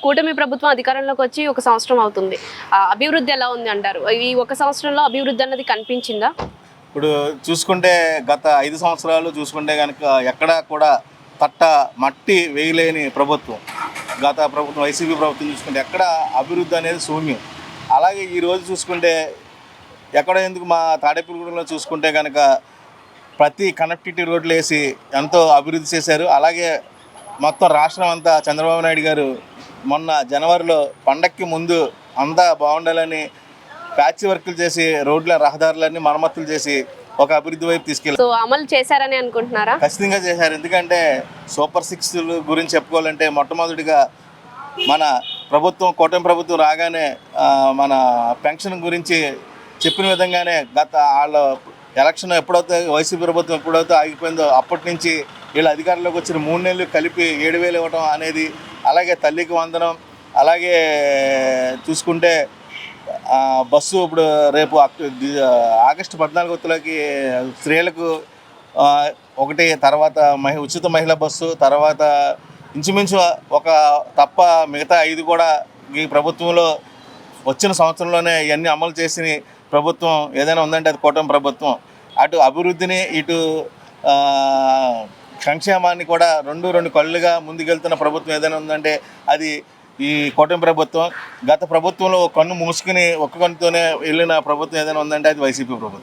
కూటమి ప్రభుత్వం అధికారంలోకి వచ్చి 1 సంవత్సరం అవుతుంది. అభివృద్ధి ఎలా ఉంది అంటారు? ఈ 1 సంవత్సరంలో అభివృద్ధి అన్నది కనిపించిందా? ఇప్పుడు చూసుకుంటే గత 5 సంవత్సరాలు చూసుకుంటే కనుక ఎక్కడా కూడా మట్టి వేయలేని ప్రభుత్వం. గత ప్రభుత్వం వైసీపీ ప్రభుత్వం చూసుకుంటే ఎక్కడ అభివృద్ధి అనేది శూన్యం. అలాగే ఈరోజు చూసుకుంటే ఎందుకు మా తాడేపల్లిగూడెంలో చూసుకుంటే కనుక ప్రతి కనెక్టివిటీ రోడ్లు వేసి ఎంతో అభివృద్ధి చేశారు. అలాగే మొత్తం రాష్ట్రం అంతా చంద్రబాబు నాయుడు గారు మొన్న జనవరిలో పండక్కి ముందు అంతా బాగుండాలని ప్యాచ్ వర్కులు చేసి రోడ్ల రహదారులన్నీ మరమ్మతులు చేసి ఒక అభివృద్ధి వైపు తీసుకెళ్ళారు. సో అమలు చేశారని అనుకుంటున్నారా? ఖచ్చితంగా చేశారు. ఎందుకంటే సూపర్ 6 గురించి చెప్పుకోవాలంటే మొట్టమొదటిగా మన ప్రభుత్వం కూటమి ప్రభుత్వం రాగానే మన పెన్షన్ గురించి చెప్పిన విధంగానే గత వాళ్ళ ఎలక్షన్ ఎప్పుడైతే వైసీపీ ప్రభుత్వం ఎప్పుడైతే ఆగిపోయిందో అప్పటి నుంచి వీళ్ళు అధికారంలోకి వచ్చిన 3 నెలలు కలిపి 7,000 ఇవ్వడం అనేది, అలాగే తల్లికి వందనం, అలాగే చూసుకుంటే బస్సు ఇప్పుడు రేపు ఆగస్టు 14కి స్త్రీలకు ఒకటి, తర్వాత ఉచిత మహిళా బస్సు, తర్వాత ఇంచుమించు తప్ప మిగతా 5 కూడా ఈ ప్రభుత్వంలో వచ్చిన సంవత్సరంలోనే ఇవన్నీ అమలు చేసిన ప్రభుత్వం ఏదైనా ఉందంటే అది కూటమి ప్రభుత్వం. అటు అభివృద్ధిని ఇటు సంక్షేమాన్ని కూడా రెండు కళ్ళుగా ముందుకెళ్తున్న ప్రభుత్వం ఏదైనా ఉందంటే అది ఈ కూటమి ప్రభుత్వం. గత ప్రభుత్వంలో కన్ను మూసుకుని ఒక్క కన్నుతోనే వెళ్ళిన ప్రభుత్వం ఏదైనా ఉందంటే అది వైసీపీ ప్రభుత్వం.